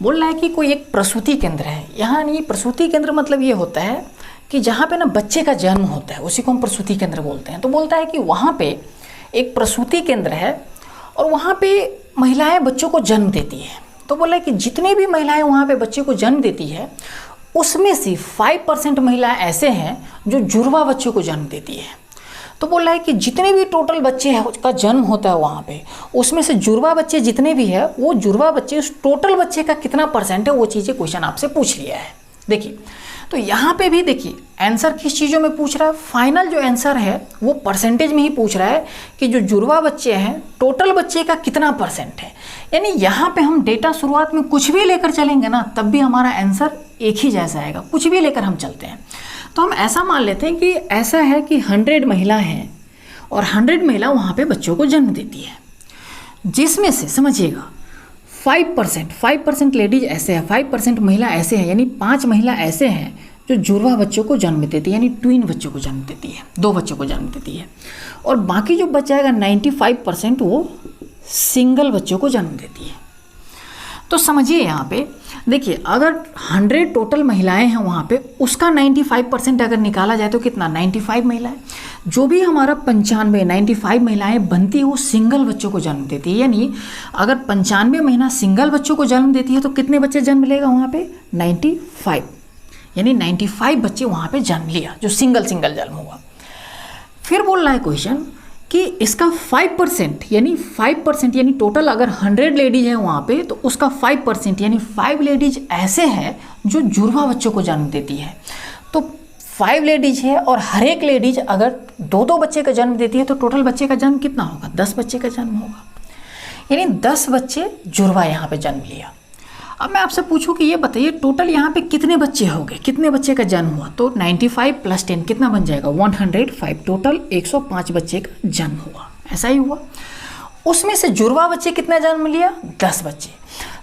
बोल रहा है कि कोई एक प्रसूति केंद्र है। यहाँ नहीं, प्रसूति केंद्र मतलब ये होता है कि जहाँ पे ना बच्चे का जन्म होता है, उसी को हम प्रसूति केंद्र बोलते हैं। तो बोलता है कि वहाँ पे एक प्रसूति केंद्र है और वहाँ पे महिलाएं बच्चों को जन्म देती है। तो बोला है कि जितनी भी महिलाएं वहाँ पे बच्चे को जन्म देती है, उसमें से 5% महिलाएं ऐसे हैं जो जुड़वा बच्चों को जन्म देती है। तो बोल रहा है कि जितने भी टोटल बच्चे हैं उसका जन्म होता है वहाँ पे, उसमें से जुड़वा बच्चे जितने भी है, वो जुड़वा बच्चे उस टोटल बच्चे का कितना % है, वो चीज़ें क्वेश्चन आपसे पूछ लिया है। देखिए तो यहाँ पे भी देखिए आंसर किस चीज़ों में पूछ रहा है, फाइनल जो आंसर है वो परसेंटेज में ही पूछ रहा है कि जो जुड़वा बच्चे हैं टोटल बच्चे का कितना % है। यानी यहाँ पे हम डेटा शुरुआत में कुछ भी लेकर चलेंगे ना, तब भी हमारा आंसर एक ही जैसा आएगा। कुछ भी लेकर हम चलते हैं तो हम ऐसा मान लेते हैं कि ऐसा है कि 100 महिला हैं और 100 महिला वहाँ पे बच्चों को जन्म देती है, जिसमें से समझिएगा 5% लेडीज ऐसे हैं, 5% महिला ऐसे हैं, यानी 5 महिला ऐसे हैं जो जुड़वा बच्चों को जन्म देती है, यानी ट्विन बच्चों को जन्म देती है, 2 बच्चों को जन्म देती है। और बाकी जो बच जाएगा 95% वो सिंगल बच्चों को जन्म देती है। तो समझिए यहाँ पे देखिए, अगर 100 टोटल महिलाएं हैं वहाँ पे, उसका 95% अगर निकाला जाए तो कितना? 95 महिलाएं। जो भी हमारा 95 महिलाएं बनती है वो सिंगल बच्चों को जन्म देती है। यानी अगर 95 महिला सिंगल बच्चों को जन्म देती है तो कितने बच्चे जन्म लेगा वहाँ पे? 95, यानी 95 बच्चे वहाँ पे जन्म लिया, जो सिंगल जन्म हुआ। फिर बोल रहा है क्वेश्चन कि इसका 5% यानी टोटल अगर 100 लेडीज है वहाँ पे, तो उसका 5% यानी 5 लेडीज ऐसे हैं जो जुड़वा बच्चों को जन्म देती है। तो 5 लेडीज है और हर एक लेडीज अगर 2-2 बच्चे का जन्म देती है तो टोटल बच्चे का जन्म कितना होगा? 10 बच्चे का जन्म होगा। यानी 10 बच्चे जुड़वा यहाँ पे जन्म लिया। अब मैं आपसे पूछूं कि ये बताइए टोटल यहाँ पे कितने बच्चे हो गए, कितने बच्चे का जन्म हुआ? तो 95 + 10 कितना बन जाएगा? 105। टोटल 105 बच्चे का जन्म हुआ, ऐसा ही हुआ। उसमें से जुड़वा बच्चे कितना जन्म लिया? 10 बच्चे।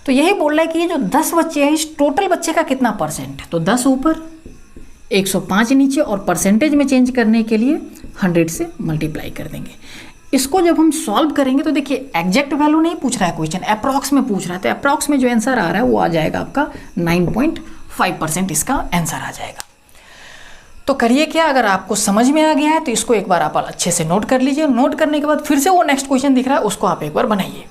तो यही बोल रहा है कि ये जो 10 बच्चे हैं इस टोटल बच्चे का कितना % है? तो 10 ऊपर 105 नीचे, और परसेंटेज में चेंज करने के लिए 100 से मल्टीप्लाई कर देंगे। इसको जब हम सॉल्व करेंगे तो देखिए एग्जैक्ट वैल्यू नहीं पूछ रहा है क्वेश्चन, अप्रॉक्स में पूछ रहा है। तो अप्रॉक्स में जो आंसर आ रहा है वो आ जाएगा आपका 9.5% इसका आंसर आ जाएगा। तो करिए क्या, अगर आपको समझ में आ गया है तो इसको एक बार आप अच्छे से नोट कर लीजिए। नोट करने के बाद फिर से वो नेक्स्ट क्वेश्चन दिख रहा है उसको आप एक बार बनाइए।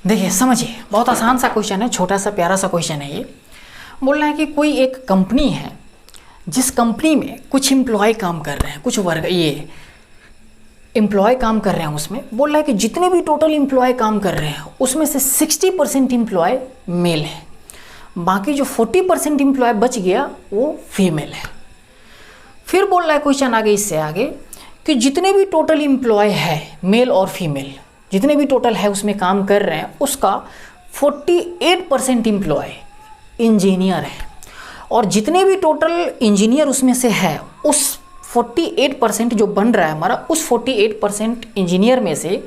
देखिए समझिए, बहुत आसान सा क्वेश्चन है, छोटा सा प्यारा सा क्वेश्चन है ये। बोल रहा है कि कोई एक कंपनी है जिस कंपनी में कुछ एम्प्लॉय काम कर रहे हैं, कुछ वर्ग ये एम्प्लॉय काम कर रहे हैं उसमें। बोल रहा है कि जितने भी टोटल एम्प्लॉय काम कर रहे हैं उसमें से 60% एम्प्लॉय मेल है, बाकी जो 40% एम्प्लॉय बच गया वो फीमेल है। फिर बोल रहा है क्वेश्चन आगे, इससे आगे कि जितने भी टोटल एम्प्लॉय है मेल और फीमेल, जितने भी टोटल है उसमें काम कर रहे हैं, उसका 48% एम्प्लॉय इंजीनियर है, और जितने भी टोटल इंजीनियर उसमें से है उस 48% जो बन रहा है हमारा, उस 48% इंजीनियर में से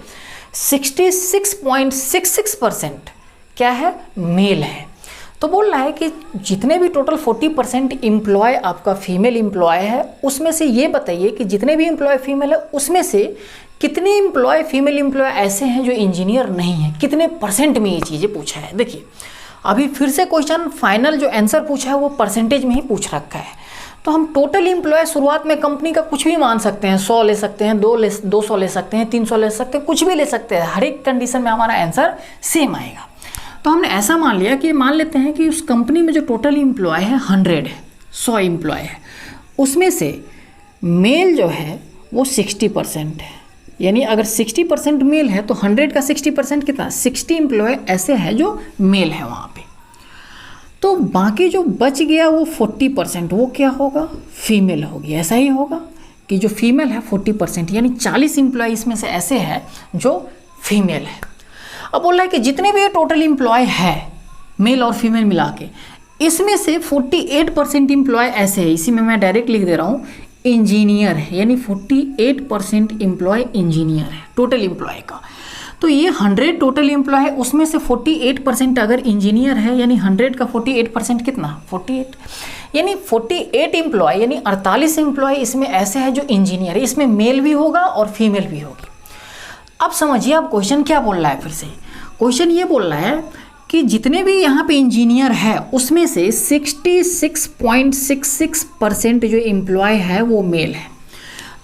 66.66% क्या है? मेल है। तो बोल रहा है कि जितने भी टोटल 40% एम्प्लॉय आपका फीमेल एम्प्लॉय है, उसमें से ये बताइए कि जितने भी एम्प्लॉय फीमेल है उसमें से कितने एम्प्लॉय फीमेल एम्प्लॉय ऐसे हैं जो इंजीनियर नहीं है, कितने % में ये चीज़ें पूछा है। देखिए अभी फिर से क्वेश्चन फाइनल जो आंसर पूछा है वो परसेंटेज में ही पूछ रखा है। तो हम टोटल एम्प्लॉय शुरुआत में कंपनी का कुछ भी मान सकते हैं, 100 ले सकते हैं, 200 ले सकते हैं, 300 ले सकते हैं, कुछ भी ले सकते हैं। हर एक कंडीशन में हमारा आंसर सेम आएगा। तो हमने ऐसा मान लिया कि मान लेते हैं कि उस कंपनी में जो टोटल एम्प्लॉय है 100 है, 100 एम्प्लॉय है, उसमें से मेल जो है वो 60% है। यानी अगर 60% मेल है तो 100 का 60% कितना, 60 एम्प्लॉय ऐसे हैं जो मेल है वहाँ पे। तो बाकी जो बच गया वो 40% वो क्या होगा, फीमेल होगी। ऐसा ही होगा कि जो फीमेल है 40%, यानी 40 एम्प्लॉय इसमें से ऐसे हैं जो फीमेल है। अब बोल रहा है कि जितने भी टोटल एम्प्लॉय है मेल और फीमेल मिला के, इसमें से 48% एम्प्लॉय ऐसे है, इसी में मैं डायरेक्ट लिख दे रहा हूँ, इंजीनियर है। यानी 48% एम्प्लॉय इंजीनियर है टोटल एम्प्लॉय का। तो ये 100 टोटल एम्प्लॉय है, उसमें से 48% अगर इंजीनियर है, यानी 100 का 48% कितना, 48, यानी 48 एम्प्लॉय यानी 48 एम्प्लॉय इसमें ऐसे है जो इंजीनियर है। इसमें मेल भी होगा और फीमेल भी होगी। अब समझिए अब क्वेश्चन क्या बोल रहा है। फिर से क्वेश्चन ये बोल रहा है कि जितने भी यहाँ पे इंजीनियर है उसमें से 66.66% जो एम्प्लॉय है वो मेल है।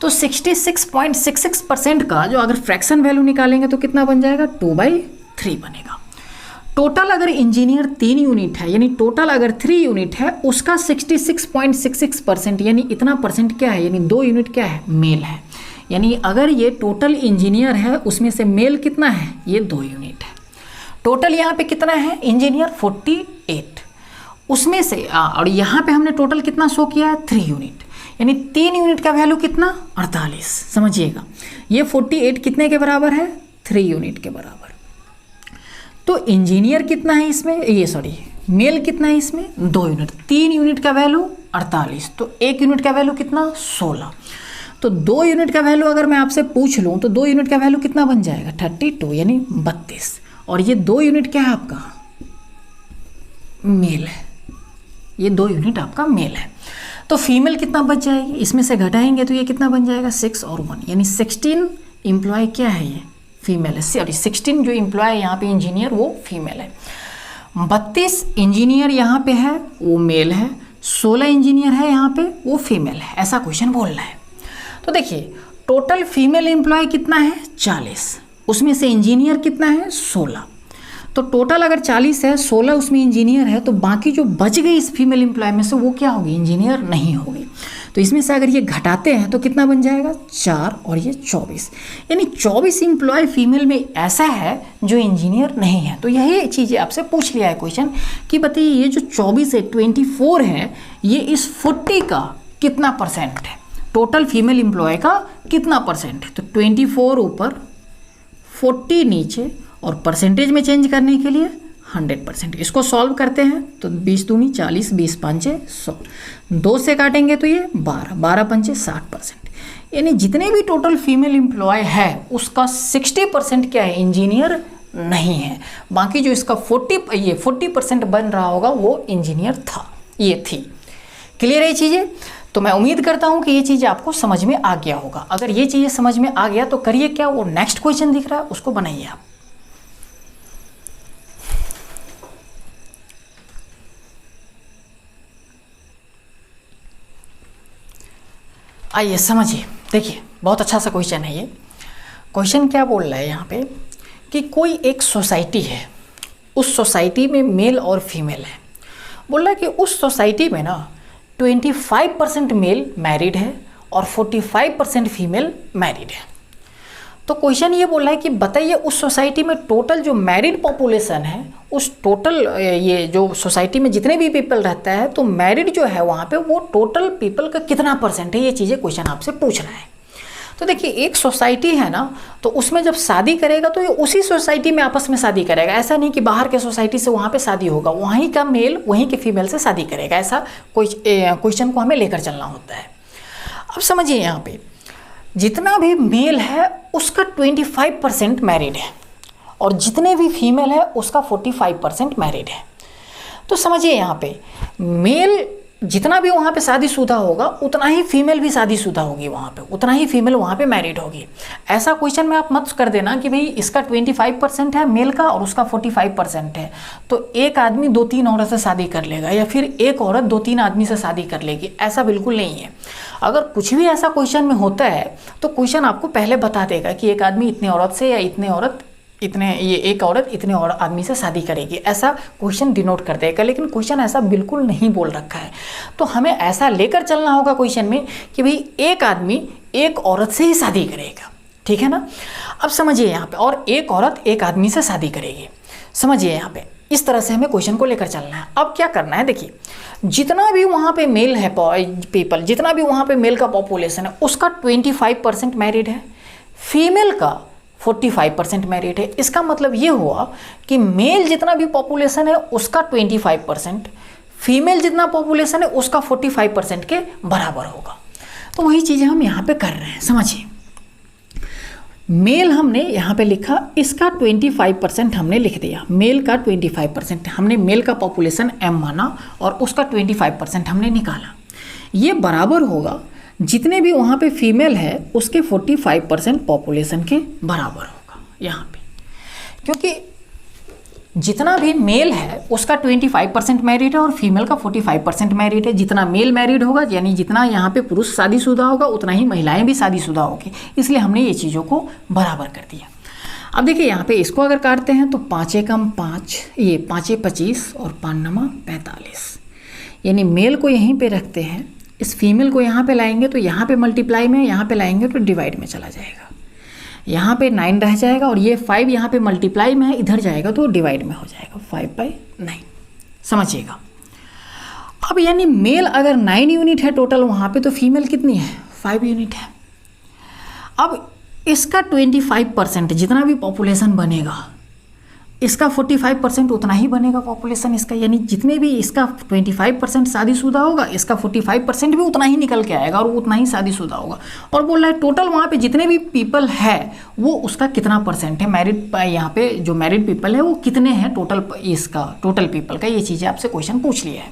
तो 66.66% का जो अगर फ्रैक्शन वैल्यू निकालेंगे तो कितना बन जाएगा, 2/3 बनेगा। टोटल अगर इंजीनियर 3 यूनिट है, यानी टोटल अगर 3 यूनिट है, उसका 66.66% यानी इतना परसेंट क्या है, यानी 2 यूनिट क्या है, मेल है। यानी अगर ये टोटल इंजीनियर है उसमें से मेल कितना है, ये 2 यूनिट है। टोटल यहाँ पे कितना है इंजीनियर, 48, उसमें से और यहाँ पे हमने टोटल कितना शो किया है, 3 यूनिट, यानी 3 यूनिट का वैल्यू कितना, 48। समझिएगा ये 48 कितने के बराबर है, 3 यूनिट के बराबर। तो इंजीनियर कितना है इसमें, ये सॉरी मेल कितना है इसमें, 2 यूनिट, 3 यूनिट का वैल्यू 48, तो 1 यूनिट का वैल्यू कितना, 16। तो 2 यूनिट का वैल्यू अगर मैं आपसे पूछ लूँ तो 2 यूनिट का वैल्यू कितना बन जाएगा, 32 यानी 32। और ये 2 यूनिट क्या है आपका, मेल है, ये 2 यूनिट आपका मेल है। तो फीमेल कितना बच जाएगी, इसमें से घटाएंगे तो ये कितना बन जाएगा, 6 और 1, यानी 16 एम्प्लॉय क्या है, ये फीमेल है। सॉरी 16 जो एम्प्लॉय है यहाँ पे इंजीनियर वो फीमेल है। 32 इंजीनियर यहाँ पे है वो मेल है, 16 इंजीनियर है यहाँ पे वो फीमेल है। ऐसा क्वेश्चन बोल रहा है। तो देखिए टोटल फीमेल एम्प्लॉय कितना है, 40, उसमें से इंजीनियर कितना है, 16। तो टोटल अगर 40 है, 16 उसमें इंजीनियर है, तो बाकी जो बच गई इस फीमेल एम्प्लॉय में से वो क्या होगी, इंजीनियर नहीं होगी। तो इसमें से अगर ये घटाते हैं तो कितना बन जाएगा, 4 और ये 24, यानी 24 एम्प्लॉय फीमेल में ऐसा है जो इंजीनियर नहीं है। तो यही चीज़ें आपसे पूछ लिया है क्वेश्चन कि बताइए ये जो 24 है, 24 है, ये इस 40 का कितना परसेंट है, टोटल फीमेल एम्प्लॉय का कितना परसेंट है। तो 24 ऊपर 40 नीचे, और परसेंटेज में चेंज करने के लिए 100%। इसको सॉल्व करते हैं तो 20 दूनी 40, 20 पंचे 100, 2 से काटेंगे तो ये 12, 12 पंचे 60%। यानी जितने भी टोटल फीमेल एम्प्लॉय है उसका 60% क्या है, इंजीनियर नहीं है। बाकी जो इसका 40% बन रहा होगा वो इंजीनियर था, ये थी। क्लियर है ये चीज़ें। तो मैं उम्मीद करता हूँ कि ये चीज़ें आपको समझ में आ गया होगा। अगर ये चीज़ें समझ में आ गया तो करिए क्या, वो नेक्स्ट क्वेश्चन दिख रहा है उसको बनाइए आप। आइए समझिए, देखिए बहुत अच्छा सा क्वेश्चन है ये। क्वेश्चन क्या बोल रहा है यहाँ पे कि कोई एक सोसाइटी है, उस सोसाइटी में मेल और फीमेल है। बोल रहा है कि उस सोसाइटी में ना 25% मेल मैरिड है और 45% फीमेल मैरिड है। तो क्वेश्चन ये बोल रहा है कि बताइए उस सोसाइटी में टोटल जो मैरिड पॉपुलेशन है, उस टोटल ये जो सोसाइटी में जितने भी पीपल रहता है, तो मैरिड जो है वहाँ पे वो टोटल पीपल का कितना परसेंट है, ये चीज़ें क्वेश्चन आपसे पूछ रहा है। तो देखिए एक सोसाइटी है ना, तो उसमें जब शादी करेगा तो ये उसी सोसाइटी में आपस में शादी करेगा। ऐसा नहीं कि बाहर के सोसाइटी से वहाँ पे शादी होगा, वहीं का मेल वहीं के फीमेल से शादी करेगा। ऐसा क्वेश्चन को हमें लेकर चलना होता है। अब समझिए यहाँ पे जितना भी मेल है उसका 25% मैरिड है और जितने भी फीमेल है उसका 45% मैरिड है। तो समझिए यहाँ पे मेल जितना भी वहाँ पे शादीशुदा होगा उतना ही फीमेल भी शादीशुदा होगी वहाँ पे, उतना ही फीमेल वहाँ पे मैरिड होगी। ऐसा क्वेश्चन में आप मत कर देना कि भाई इसका 25% है मेल का और उसका 45% है, तो एक आदमी 2-3 औरत से शादी कर लेगा या फिर एक औरत 2-3 आदमी से शादी कर लेगी, ऐसा बिल्कुल नहीं है। अगर कुछ भी ऐसा क्वेश्चन में होता है तो क्वेश्चन आपको पहले बता देगा कि एक आदमी इतने औरत से या एक औरत इतने और आदमी से शादी करेगी, ऐसा क्वेश्चन डिनोट कर देगा। लेकिन क्वेश्चन ऐसा बिल्कुल नहीं बोल रखा है, तो हमें ऐसा लेकर चलना होगा क्वेश्चन में कि भाई एक आदमी एक औरत से ही शादी करेगा, ठीक है ना। अब समझिए यहाँ पे, और एक औरत एक आदमी से शादी करेगी, समझिए यहाँ पे, इस तरह से हमें क्वेश्चन को लेकर चलना है। अब क्या करना है, देखिए जितना भी वहाँ पे मेल है पीपल, जितना भी वहाँ पे मेल का पॉपुलेशन है उसका 25% मैरिड है, फीमेल का 45% मैरिड है। इसका मतलब ये हुआ कि मेल जितना भी पॉपुलेशन है उसका 25%, फीमेल जितना पॉपुलेशन है उसका 45% के बराबर होगा। तो वही चीज़ें हम यहाँ पे कर रहे हैं, समझिए। मेल हमने यहाँ पे लिखा, इसका 25% हमने लिख दिया, मेल का 25% हमने मेल का पॉपुलेशन m माना और उसका 25% हमने निकाला। ये बराबर होगा जितने भी वहाँ पे फीमेल है उसके 45% पॉपुलेशन के बराबर होगा यहाँ पे, क्योंकि जितना भी मेल है उसका 25% मैरिड है और फीमेल का 45% मैरिड है। जितना मेल मैरिड होगा यानी जितना यहाँ पे पुरुष शादीशुदा होगा उतना ही महिलाएं भी शादीशुदा होगी, इसलिए हमने ये चीज़ों को बराबर कर दिया। अब देखिए यहाँ पे इसको अगर काटते हैं तो 5 एकम 5, ये 5 25 और 5 नमा 45, यानी मेल को यहीं पे रखते हैं, इस फीमेल को यहाँ पे लाएंगे तो यहाँ पे मल्टीप्लाई में, यहाँ पे लाएंगे तो डिवाइड में चला जाएगा, यहाँ पे 9 रह जाएगा और ये 5 यहाँ पे मल्टीप्लाई में है, इधर जाएगा तो डिवाइड में हो जाएगा 5/9, समझिएगा। अब यानी मेल अगर 9 यूनिट है टोटल वहाँ पे, तो फीमेल कितनी है 5 यूनिट है। अब इसका 25% जितना भी पॉपुलेशन बनेगा इसका 45% उतना ही बनेगा पॉपुलेशन इसका, यानी जितने भी इसका 25% शादीशुदा होगा इसका 45% भी उतना ही निकल के आएगा और उतना ही शादीशुदा होगा। और बोल रहा है टोटल वहाँ पे जितने भी पीपल है वो उसका कितना परसेंट है मैरिड, यहाँ पे जो मैरिड पीपल है वो कितने हैं टोटल, इसका टोटल पीपल का, ये चीज़ें आपसे क्वेश्चन पूछ लिया है।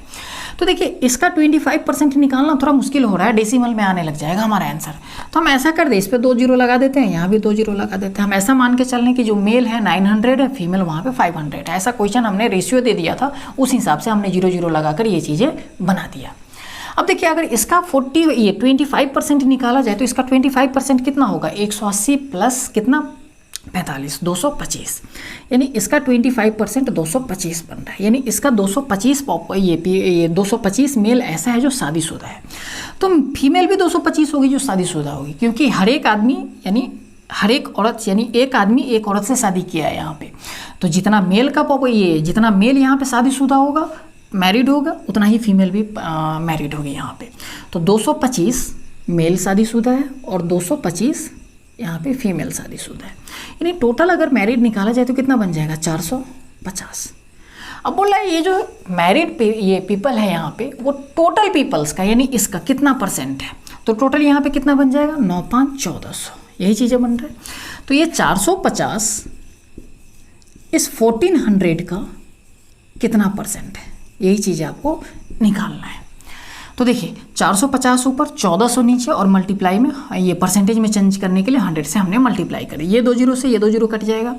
तो देखिए इसका 25% निकालना थोड़ा मुश्किल हो रहा है, डेसिमल में आने लग जाएगा हमारा आंसर। तो हम ऐसा कर दे, इस पर 2 जीरो लगा देते हैं, यहाँ भी 2 जीरो लगा देते हैं। हम ऐसा मान के चलने कि जो मेल है 900 है, फीमेल वहाँ पे 500 है। ऐसा क्वेश्चन हमने रेशियो दे दिया था, उस हिसाब से हमने 0 0 लगाकर ये चीज़ें बना दिया। अब देखिए अगर इसका 25% निकाला जाए तो इसका 25% कितना होगा, 180 प्लस कितना 45, 225, यानी इसका 25% 225 बन रहा है, यानी इसका 225 ये 225 मेल ऐसा है जो शादीशुदा है, तो फीमेल भी 225 होगी जो शादीशुदा होगी, क्योंकि हर एक आदमी यानी हर एक औरत यानी एक आदमी एक औरत से शादी किया है यहाँ पे। तो जितना मेल का जितना मेल यहाँ पे शादीशुदा होगा मैरिड होगा उतना ही फीमेल भी मैरिड होगी यहाँ पे। तो 225 मेल शादीशुदा है और 225 यहाँ पे फीमेल शादीशुदा है, यानी टोटल अगर मैरिड निकाला जाए तो कितना बन जाएगा 450। अब बोल रहा है ये जो मैरिड ये पीपल है यहाँ पे वो टोटल पीपल्स का यानी इसका कितना परसेंट है, तो टोटल यहाँ पे कितना बन जाएगा 9 5 1400, यही चीज़ें बन रहा है। तो ये 450 इस 1400 का कितना परसेंट है, यही चीज़ें आपको निकालना है। तो देखिए 450 ऊपर 1400 नीचे और मल्टीप्लाई में ये परसेंटेज में चेंज करने के लिए 100 से हमने मल्टीप्लाई करी, ये 2 जीरो से ये 2 जीरो कट जाएगा।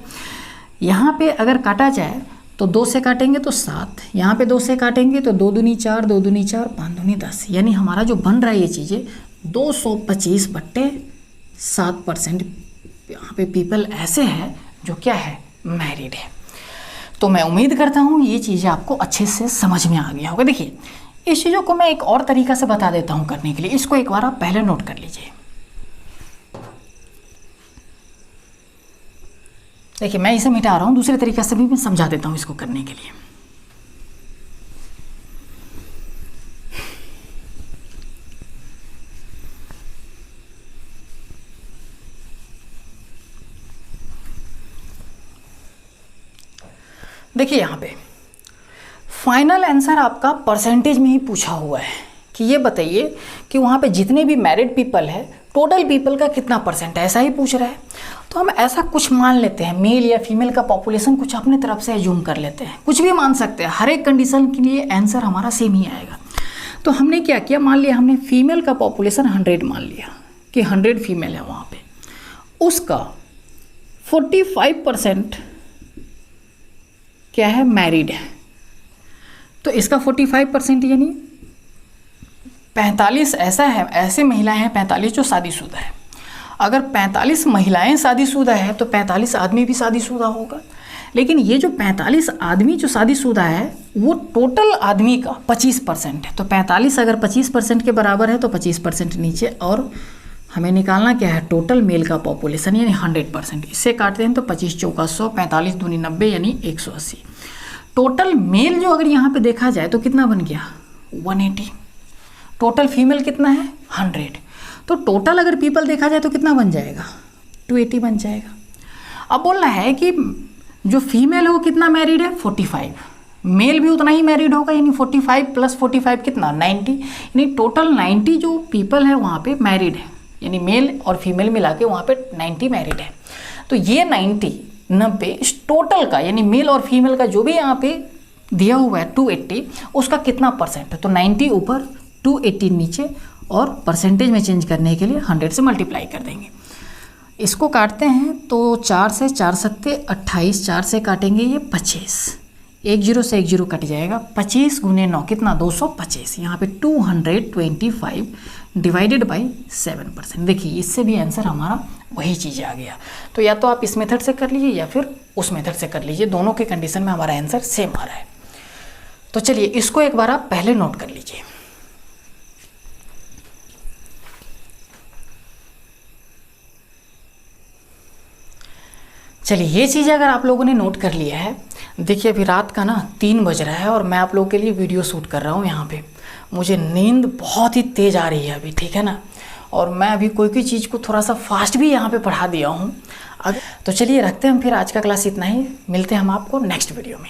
यहाँ पे अगर काटा जाए तो 2 से काटेंगे तो 7, यहाँ पे 2 से काटेंगे तो 2 दूनी 4, 2 दूनी 4, 5 दूनी 10, यानी हमारा जो बन रहा है ये चीज़ें 225/7% यहाँ पे पीपल ऐसे हैं जो क्या है मैरिड है। तो मैं उम्मीद करता हूँ ये चीज़ें आपको अच्छे से समझ में आ गया होगा। देखिए इस चीज़ों को मैं एक और तरीका से बता देता हूँ करने के लिए, इसको एक बार आप पहले नोट कर लीजिए। देखिए मैं इसे मिटा रहा हूँ, दूसरे तरीके से भी मैं समझा देता हूँ इसको करने के लिए। देखिए यहाँ पे फाइनल आंसर आपका परसेंटेज में ही पूछा हुआ है कि ये बताइए कि वहाँ पे जितने भी मैरिड पीपल है टोटल पीपल का कितना परसेंट है, ऐसा ही पूछ रहा है। तो हम ऐसा कुछ मान लेते हैं, मेल या फीमेल का पॉपुलेशन कुछ अपने तरफ से एज्यूम कर लेते हैं, कुछ भी मान सकते हैं, हर एक कंडीशन के लिए आंसर हमारा सेम ही आएगा। तो हमने क्या किया, मान लिया हमने फीमेल का पॉपुलेशन 100 मान लिया कि 100 फीमेल है वहाँ पे, उसका 45% क्या है, मैरिड है। तो इसका 45% यानी 45 ऐसा है, ऐसे महिलाएं हैं 45 जो शादीशुदा है। अगर 45 महिलाएं शादीशुदा है तो 45 आदमी भी शादीशुदा होगा। लेकिन ये जो 45 आदमी जो शादीशुदा है वो टोटल आदमी का 25% है। तो 45 अगर 25% के बराबर है तो 25% नीचे, और हमें निकालना क्या है, टोटल मेल का पॉपुलेशन यानी 100%। इससे काटते हैं तो 25 चौका 100, 45 दूनी 90 यानी 180। टोटल मेल जो अगर यहाँ पे देखा जाए तो कितना बन गया, 180। टोटल फीमेल कितना है, 100। तो टोटल अगर पीपल देखा जाए तो कितना बन जाएगा, 280 बन जाएगा। अब बोलना है कि जो फीमेल है वो कितना मैरिड है, 45। मेल भी उतना ही मैरिड होगा, यानी 45 + 45 कितना, 90। यानी टोटल 90 जो पीपल है वहाँ पे मैरिड है, यानी मेल और फीमेल मिला के वहाँ पे 90 मैरिड है। तो ये 90 इस टोटल का यानी मेल और फीमेल का जो भी यहाँ पे दिया हुआ है 280, उसका कितना परसेंट है। तो 90 ऊपर 280 नीचे, और परसेंटेज में चेंज करने के लिए 100 से मल्टीप्लाई कर देंगे। इसको काटते हैं तो 4 से 4 सत्ते 28, 4 से काटेंगे ये 25, 1 0 से 1 0 कट जाएगा। 25 × 9 कितना, 225। यहाँ पे 225 डिवाइडेड बाई 7%। देखिए इससे भी आंसर हमारा वही चीज़ आ गया। तो या तो आप इस मेथड से कर लीजिए या फिर उस मेथड से कर लीजिए, दोनों के कंडीशन में हमारा आंसर सेम आ रहा है। तो चलिए इसको एक बार आप पहले नोट कर लीजिए। चलिए ये चीज़ अगर आप लोगों ने नोट कर लिया है, देखिए अभी रात का ना 3 बज रहा है और मैं आप लोगों के लिए वीडियो शूट कर रहा हूँ यहाँ पे। मुझे नींद बहुत ही तेज़ आ रही है अभी, ठीक है ना, और मैं अभी कोई चीज़ को थोड़ा सा फास्ट भी यहाँ पे पढ़ा दिया हूँ। तो चलिए रखते हैं हम फिर, आज का क्लास इतना ही, मिलते हैं हम आपको नेक्स्ट वीडियो में।